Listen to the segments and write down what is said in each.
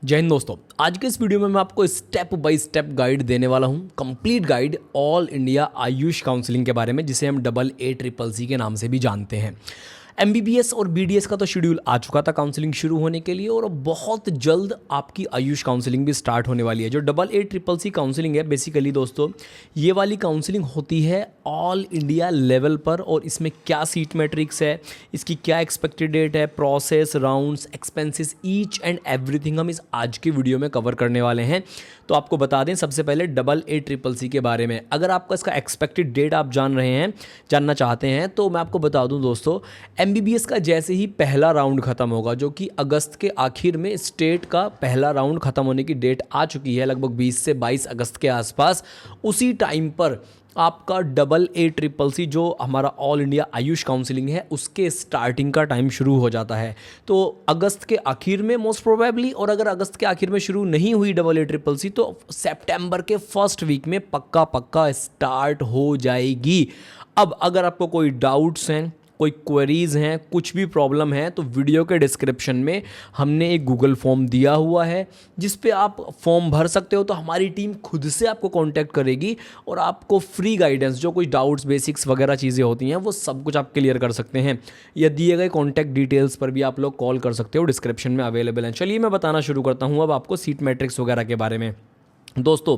जय हिंद दोस्तों। आज के इस वीडियो में मैं आपको स्टेप बाय स्टेप गाइड देने वाला हूं, complete guide all India Ayush counselling के बारे में, जिसे हम AA CCC के नाम से भी जानते हैं। MBBS और BDS का तो शेड्यूल आ चुका था काउंसलिंग शुरू होने के लिए, और बहुत जल्द आपकी आयुष काउंसलिंग भी स्टार्ट होने वाली है। जो AA CCC काउंसलिंग है, बेसिकली दोस्तों ये वाली काउंसलिंग होती है ऑल इंडिया लेवल पर, और इसमें क्या सीट मैट्रिक्स है, इसकी क्या एक्सपेक्टेड डेट है, process, rounds, expenses, each and everything हम इस आज की वीडियो में कवर करने वाले हैं। तो आपको बता दें सबसे पहले AA CCC के बारे में। अगर आपका इसका एक्सपेक्टेड डेट आप जानना चाहते हैं, तो मैं आपको बता दूं दोस्तों, MBBS का जैसे ही पहला राउंड खत्म होगा, जो कि अगस्त के आखिर में स्टेट का पहला राउंड खत्म होने की डेट आ चुकी है, लगभग 20 से 22 अगस्त के आसपास, उसी टाइम पर आपका AA CCC जो हमारा ऑल इंडिया आयुष काउंसलिंग है, उसके स्टार्टिंग का टाइम शुरू हो जाता है। तो अगस्त के आखिर में मोस्ट प्रोबेबली, और अगर अगस्त के आखिर में शुरू नहीं हुई AA CCC तो सितंबर के फर्स्ट वीक में पक्का स्टार्ट हो जाएगी। अब अगर आपको कोई डाउट्स हैं, कोई क्वेरीज़ हैं, कुछ भी प्रॉब्लम है, तो वीडियो के डिस्क्रिप्शन में हमने एक गूगल फॉर्म दिया हुआ है, जिस पे आप फॉर्म भर सकते हो। तो हमारी टीम खुद से आपको कांटेक्ट करेगी और आपको फ्री गाइडेंस, जो कुछ डाउट्स, बेसिक्स वगैरह चीज़ें होती हैं, वो सब कुछ आप क्लियर कर सकते हैं। या दिए गए कॉन्टैक्ट डिटेल्स पर भी आप लोग कॉल कर सकते हो, डिस्क्रिप्शन में अवेलेबल हैं। चलिए मैं बताना शुरू करता हूँ अब आपको सीट मैट्रिक्स वगैरह के बारे में। दोस्तों,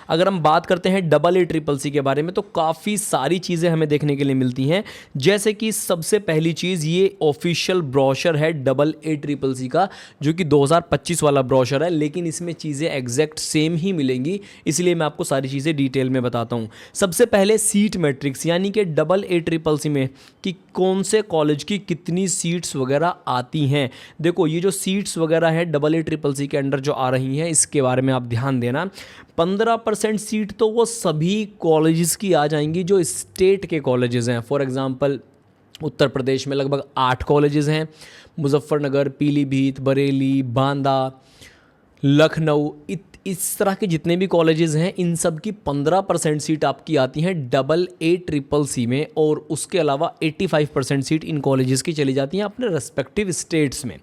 अगर हम बात करते हैं AA CCC के बारे में, तो काफ़ी सारी चीज़ें हमें देखने के लिए मिलती हैं। जैसे कि सबसे पहली चीज़, ये ऑफिशियल ब्रोशर है AA CCC का, जो कि 2025 वाला ब्रोशर है, लेकिन इसमें चीज़ें एग्जैक्ट सेम ही मिलेंगी, इसलिए मैं आपको सारी चीज़ें डिटेल में बताता हूँ। सबसे पहले सीट मैट्रिक्स, यानी कि AA CCC में कि कौन से कॉलेज की कितनी सीट्स वगैरह आती हैं। देखो, ये जो सीट्स वगैरह है AA CCC के अंडर जो आ रही हैं, इसके बारे में आप ध्यान देना। 15% सीट तो वो सभी कॉलेजेस की आ जाएंगी जो स्टेट के कॉलेजेस हैं। फॉर एग्जांपल, उत्तर प्रदेश में लगभग 8 कॉलेजेस हैं, मुजफ्फरनगर, पीलीभीत, बरेली, बांदा, लखनऊ, इस तरह के जितने भी कॉलेजेस हैं, इन सब की 15% सीट आपकी आती हैं AA CCC में, और उसके अलावा 85% सीट इन कॉलेजेस की चली जाती हैं अपने रेस्पेक्टिव स्टेट्स में।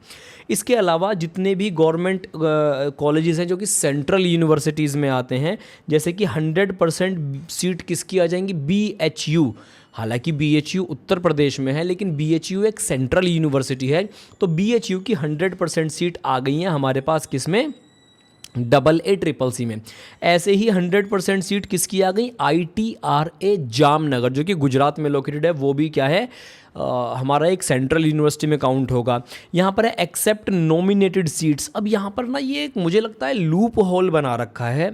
इसके अलावा जितने भी गवर्नमेंट कॉलेजेस हैं जो कि सेंट्रल यूनिवर्सिटीज़ में आते हैं, जैसे कि 100% सीट किसकी आ जाएंगी, BHU। हालांकि BHU उत्तर प्रदेश में है, लेकिन BHU एक सेंट्रल यूनिवर्सिटी है, तो BHU की 100% सीट आ गई हैं हमारे पास, किसमें, AA CCC में। ऐसे ही 100% सीट किसकी आ गई, ITRA जामनगर, जो कि गुजरात में लोकेटेड है, वो भी क्या है, हमारा एक सेंट्रल यूनिवर्सिटी में काउंट होगा। यहाँ पर है एक्सेप्ट नॉमिनेटेड सीट्स। अब यहाँ पर ना ये एक, मुझे लगता है, लूप होल बना रखा है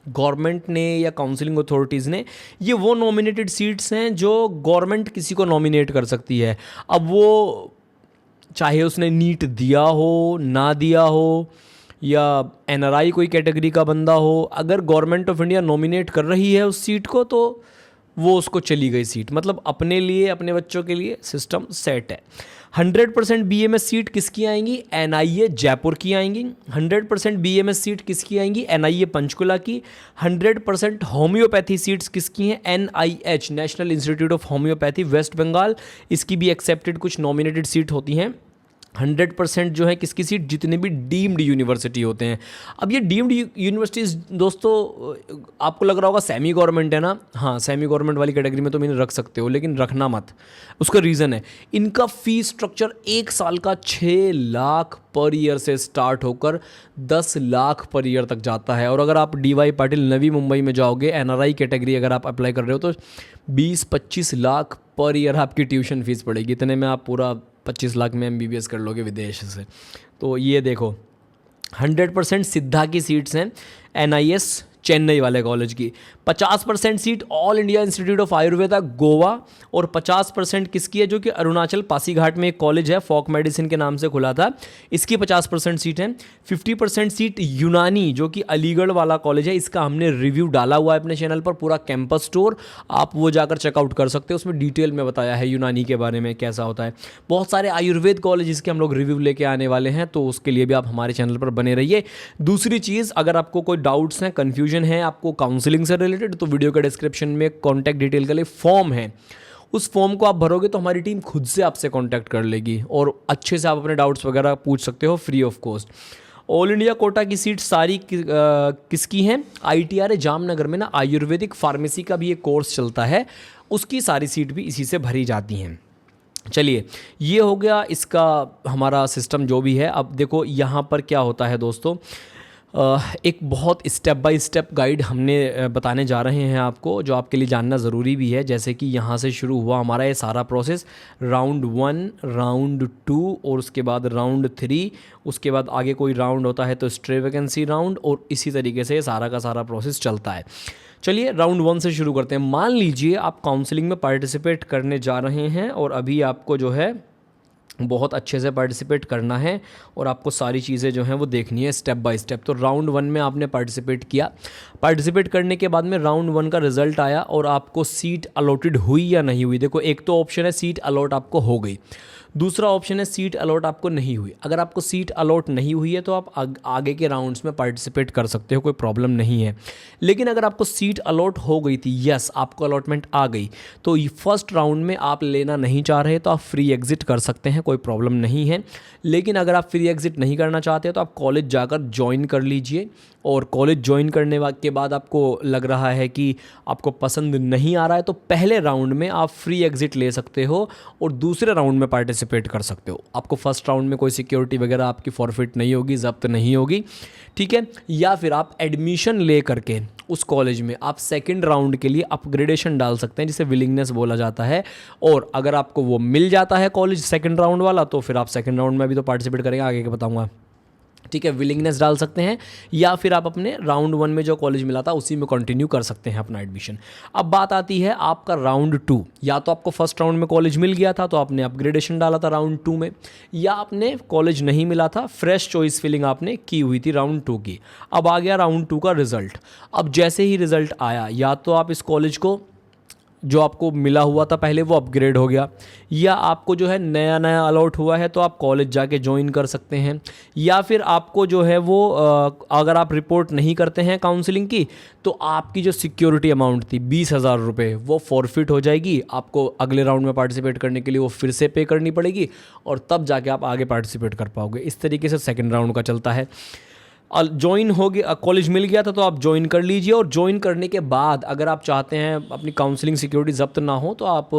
गवर्नमेंट ने या काउंसलिंग अथॉरिटीज़ ने। ये वो नॉमिनेटेड सीट्स हैं जो गवर्नमेंट किसी को नॉमिनेट कर सकती है। अब वो चाहे उसने नीट दिया हो, ना दिया हो, या NRI कोई कैटेगरी का बंदा हो, अगर गवर्नमेंट ऑफ इंडिया नॉमिनेट कर रही है उस सीट को, तो वो उसको चली गई सीट। मतलब अपने लिए, अपने बच्चों के लिए सिस्टम सेट है। 100% BMS सीट किसकी आएंगी, NIA जयपुर की आएंगी। 100% BMS सीट किसकी आएंगी, NIA पंचकुला की। 100% होम्योपैथी सीट्स किसकी हैं, NIH national institute of homoeopathy West Bengal, इसकी भी एक्सेप्टेड कुछ नॉमिनेटेड सीट होती हैं। 100% जो है किसकी सीट, जितने भी डीम्ड यूनिवर्सिटी होते हैं। अब ये डीम्ड यूनिवर्सिटीज़ दोस्तों, आपको लग रहा होगा सेमी गवर्नमेंट है ना, हाँ, सेमी गवर्नमेंट वाली कैटेगरी में तो मैंने रख सकते हो, लेकिन रखना मत। उसका रीज़न है, इनका फ़ीस स्ट्रक्चर 1 साल का 6 लाख पर ईयर से स्टार्ट होकर 10 लाख पर ईयर तक जाता है। और अगर आप DY पाटिल नवी मुंबई में जाओगे, NRI कैटेगरी अगर आप अप्लाई कर रहे हो, तो 20-25 लाख पर ईयर आपकी ट्यूशन फीस पड़ेगी। इतने में आप पूरा 25 लाख में MBBS कर लोगे विदेश से। तो ये देखो, 100% सिद्धा की सीट्स हैं NIS चेन्नई वाले कॉलेज की। 50% seat all India institute of Ayurveda Goa, और 50% किसकी है, जो कि अरुणाचल पासीघाट में एक कॉलेज है, फोक मेडिसिन के नाम से खुला था, इसकी 50% सीट है। 50% सीट यूनानी, जो कि अलीगढ़ वाला कॉलेज है, इसका हमने रिव्यू डाला हुआ है अपने चैनल पर, पूरा कैंपस टूर, आप वो जाकर चेकआउट कर सकते हो। उसमें डिटेल में बताया है यूनानी के बारे में कैसा होता है। बहुत सारे आयुर्वेद कॉलेज के हम लोग रिव्यू लेके आने वाले हैं, तो उसके लिए भी आप हमारे चैनल पर बने रहिए। दूसरी चीज़, अगर आपको कोई डाउट्स हैं, कन्फ्यूजन है आपको काउंसलिंग से रिलेटेड, तो वीडियो के डिस्क्रिप्शन में कॉन्टैक्ट डिटेल के लिए फॉर्म है, उस फॉर्म को आप भरोगे तो हमारी टीम खुद से आपसे कांटेक्ट कर लेगी, और अच्छे से आप अपने डाउट्स वगैरह पूछ सकते हो free of cost. All India quota की सीट सारी किसकी हैं? ITR जामनगर में ना आयुर्वेदिक फार्मेसी का भी एक कोर्स चलता है, उसकी सारी सीट भी इसी से भरी जाती हैं। चलिए, ये हो गया इसका हमारा सिस्टम जो भी है। अब देखो यहाँ पर क्या होता है दोस्तों, एक बहुत स्टेप बाय स्टेप गाइड हमने बताने जा रहे हैं आपको, जो आपके लिए जानना ज़रूरी भी है। जैसे कि यहाँ से शुरू हुआ हमारा ये सारा प्रोसेस, राउंड 1, राउंड 2 और उसके बाद राउंड 3, उसके बाद आगे कोई राउंड होता है तो स्ट्रे वैकेंसी राउंड, और इसी तरीके से सारा का सारा प्रोसेस चलता है। चलिए राउंड 1 से शुरू करते हैं। मान लीजिए आप काउंसलिंग में पार्टिसिपेट करने जा रहे हैं और अभी आपको जो है बहुत अच्छे से पार्टिसिपेट करना है और आपको सारी चीज़ें जो हैं वो देखनी है स्टेप बाय स्टेप। तो राउंड 1 में आपने पार्टिसिपेट किया, पार्टिसिपेट करने के बाद में राउंड 1 का रिजल्ट आया और आपको सीट अलॉटेड हुई या नहीं हुई। देखो, एक तो ऑप्शन है सीट अलॉट आपको हो गई, दूसरा ऑप्शन है सीट अलॉट आपको नहीं हुई। अगर आपको सीट अलॉट नहीं हुई है तो आप आगे के राउंड्स में पार्टिसिपेट कर सकते हो, कोई प्रॉब्लम नहीं है। लेकिन अगर आपको सीट अलॉट हो गई थी, यस आपको अलॉटमेंट आ गई, तो फर्स्ट राउंड में आप लेना नहीं चाह रहे तो आप फ्री एग्जिट कर सकते हैं, कोई प्रॉब्लम नहीं है। लेकिन अगर आप फ्री एग्जिट नहीं करना चाहते तो आप कॉलेज जाकर ज्वाइन कर लीजिए, और कॉलेज ज्वाइन करने के बाद आपको लग रहा है कि आपको पसंद नहीं आ रहा है तो पहले राउंड में आप फ्री एग्जिट ले सकते हो और दूसरे राउंड में पार्टिसिपेट कर सकते हो। आपको फर्स्ट राउंड में कोई सिक्योरिटी वगैरह आपकी फॉरफिट नहीं होगी, जब्त नहीं होगी, ठीक है। या फिर आप एडमिशन ले करके उस कॉलेज में आप सेकंड राउंड के लिए अपग्रेडेशन डाल सकते हैं, जिसे विलिंगनेस बोला जाता है। और अगर आपको वो मिल जाता है कॉलेज सेकंड राउंड वाला, तो फिर आप सेकंड राउंड में भी तो पार्टिसिपेट करेंगे, आगे के बताऊंगा, ठीक है। विलिंगनेस डाल सकते हैं, या फिर आप अपने राउंड 1 में जो कॉलेज मिला था उसी में कंटिन्यू कर सकते हैं अपना एडमिशन। अब बात आती है आपका राउंड 2। या तो आपको फर्स्ट राउंड में कॉलेज मिल गया था तो आपने अपग्रेडेशन डाला था राउंड 2 में, या आपने कॉलेज नहीं मिला था, फ्रेश चॉइस फिलिंग आपने की हुई थी राउंड 2 की। अब आ गया राउंड 2 का रिजल्ट। अब जैसे ही रिजल्ट आया, या तो आप इस कॉलेज को जो आपको मिला हुआ था पहले वो अपग्रेड हो गया, या आपको जो है नया नया अलॉट हुआ है तो आप कॉलेज जाके ज्वाइन कर सकते हैं, या फिर आपको जो है वो अगर आप रिपोर्ट नहीं करते हैं काउंसलिंग की तो आपकी जो सिक्योरिटी अमाउंट थी 20,000 रुपये वो फॉरफिट हो जाएगी। आपको अगले राउंड में पार्टिसिपेट करने के लिए वो फिर से पे करनी पड़ेगी और तब जाके आप आगे पार्टिसिपेट कर पाओगे। इस तरीके से सेकेंड राउंड का चलता है। ज्वाइन हो गया, कॉलेज मिल गया था तो आप ज्वाइन कर लीजिए, और ज्वाइन करने के बाद अगर आप चाहते हैं अपनी काउंसलिंग सिक्योरिटी जब्त ना हो तो आप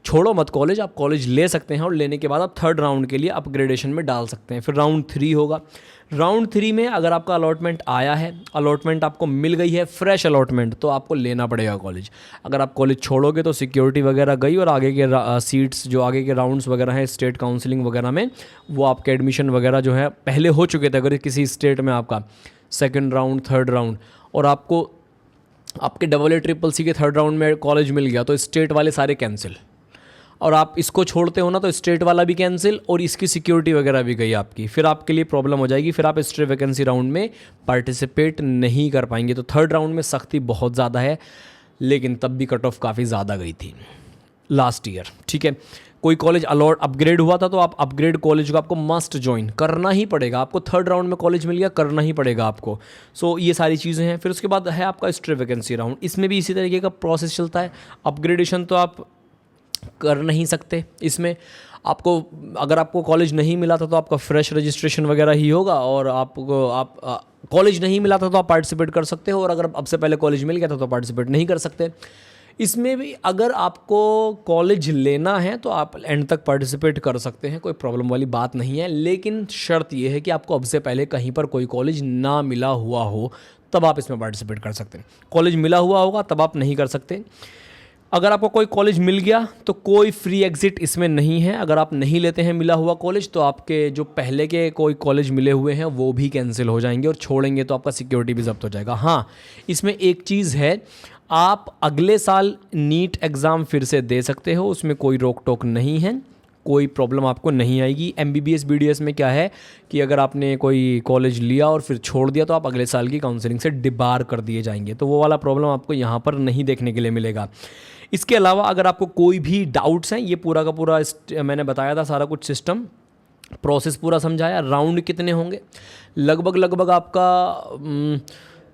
छोड़ो मत कॉलेज, आप कॉलेज ले सकते हैं, और लेने के बाद आप थर्ड राउंड के लिए अपग्रेडेशन में डाल सकते हैं। फिर राउंड 3 होगा। राउंड 3 में अगर आपका अलॉटमेंट आया है, अलॉटमेंट आपको मिल गई है, फ्रेश अलॉटमेंट, तो आपको लेना पड़ेगा कॉलेज। अगर आप कॉलेज छोड़ोगे तो सिक्योरिटी वगैरह गई, और आगे के सीट्स जो आगे के राउंड्स वगैरह हैं स्टेट काउंसलिंग वगैरह में, वो आपके एडमिशन वगैरह जो है पहले हो चुके थे। अगर किसी स्टेट में आपका सेकेंड राउंड, थर्ड राउंड, और आपको आपके AA-CCC के थर्ड राउंड में कॉलेज मिल गया तो स्टेट वाले सारे कैंसिल, और आप इसको छोड़ते हो ना तो स्टेट वाला भी कैंसिल और इसकी सिक्योरिटी वगैरह भी गई आपकी, फिर आपके लिए प्रॉब्लम हो जाएगी। फिर आप स्ट्रे वैकेंसी राउंड में पार्टिसिपेट नहीं कर पाएंगे। तो थर्ड राउंड में सख्ती बहुत ज़्यादा है, लेकिन तब भी कट ऑफ काफ़ी ज़्यादा गई थी लास्ट ईयर, ठीक है। कोई कॉलेज अलॉट अपग्रेड हुआ था तो आप अपग्रेड कॉलेज को आपको मस्ट ज्वाइन करना ही पड़ेगा। आपको थर्ड राउंड में कॉलेज मिल गया, करना ही पड़ेगा आपको। सो ये सारी चीज़ें हैं। फिर उसके बाद है आपका स्ट्रे वैकेंसी राउंड, इसमें भी इसी तरीके का प्रोसेस चलता है। अपग्रेडेशन तो आप कर नहीं सकते इसमें, आपको अगर आपको कॉलेज नहीं मिला था तो आपका फ्रेश रजिस्ट्रेशन वगैरह ही होगा, और आपको कॉलेज नहीं मिला था तो आप पार्टिसिपेट कर सकते हो, और अगर अब से पहले कॉलेज मिल गया था तो पार्टिसिपेट नहीं कर सकते। इसमें भी अगर आपको कॉलेज लेना है तो आप एंड तक पार्टिसिपेट कर सकते हैं, कोई प्रॉब्लम वाली बात नहीं है। लेकिन शर्त यह है कि आपको अब से पहले कहीं पर कोई कॉलेज ना मिला हुआ हो, तब आप इसमें पार्टिसिपेट कर सकते हैं। कॉलेज मिला हुआ होगा तब आप नहीं कर सकते। अगर आपको कोई कॉलेज मिल गया तो कोई फ्री एग्जिट इसमें नहीं है। अगर आप नहीं लेते हैं मिला हुआ कॉलेज तो आपके जो पहले के कोई कॉलेज मिले हुए हैं वो भी कैंसिल हो जाएंगे, और छोड़ेंगे तो आपका सिक्योरिटी भी जब्त हो जाएगा। हाँ, इसमें एक चीज़ है, आप अगले साल नीट एग्ज़ाम फिर से दे सकते हो, उसमें कोई रोक टोक नहीं है, कोई प्रॉब्लम आपको नहीं आएगी। MBBS BDS में क्या है कि अगर आपने कोई कॉलेज लिया और फिर छोड़ दिया तो आप अगले साल की काउंसलिंग से डिबार कर दिए जाएंगे, तो वो वाला प्रॉब्लम आपको यहाँ पर नहीं देखने के लिए मिलेगा। इसके अलावा अगर आपको कोई भी डाउट्स हैं, ये पूरा का पूरा मैंने बताया था सारा कुछ सिस्टम, प्रोसेस पूरा समझाया। राउंड कितने होंगे, लगभग आपका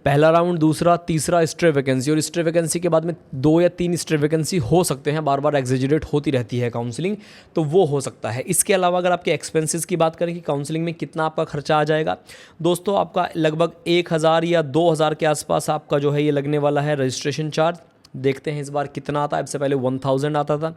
पहला राउंड, दूसरा, तीसरा स्ट्रे वैकेंसी, और स्ट्रे वैकेंसी के बाद में 2 या 3 स्ट्रे वैकेंसी हो सकते हैं, बार बार एग्जेजरेट होती रहती है काउंसलिंग, तो वो हो सकता है। इसके अलावा अगर आपके एक्सपेंसेस की बात करें कि काउंसलिंग में कितना आपका खर्चा आ जाएगा, दोस्तों आपका लगभग 1000 या 2000 के आसपास आपका जो है ये लगने वाला है रजिस्ट्रेशन चार्ज। देखते हैं इस बार कितना आता है, इससे पहले 1000 आता था।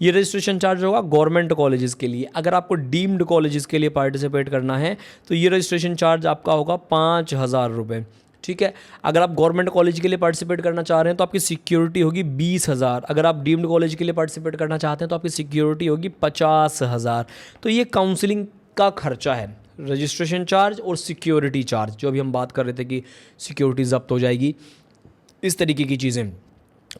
ये रजिस्ट्रेशन चार्ज होगा गवर्नमेंट कॉलेजेस के लिए। अगर आपको डीम्ड कॉलेजेस के लिए पार्टिसिपेट करना है तो ये रजिस्ट्रेशन चार्ज आपका होगा 5000 रुपये, ठीक है। अगर आप गवर्नमेंट कॉलेज के लिए पार्टिसिपेट करना चाह रहे हैं तो आपकी सिक्योरिटी होगी 20,000। अगर आप डीम्ड कॉलेज के लिए पार्टिसिपेट करना चाहते हैं तो आपकी सिक्योरिटी होगी 50,000। तो ये काउंसलिंग का खर्चा है, रजिस्ट्रेशन चार्ज और सिक्योरिटी चार्ज, जो अभी हम बात कर रहे थे कि सिक्योरिटी जब्त हो जाएगी, इस तरीके की चीज़ें।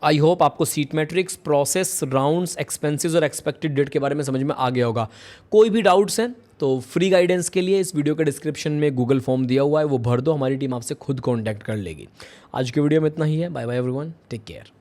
आई होप आपको seat matrix, process, rounds, expenses और एक्सपेक्टेड डेट के बारे में समझ में आ गया होगा। कोई भी डाउट्स हैं तो फ्री गाइडेंस के लिए इस वीडियो के डिस्क्रिप्शन में गूगल फॉर्म दिया हुआ है, वो भर दो, हमारी टीम आपसे खुद कॉन्टैक्ट कर लेगी। आज की वीडियो में इतना ही है। Bye bye everyone, take care.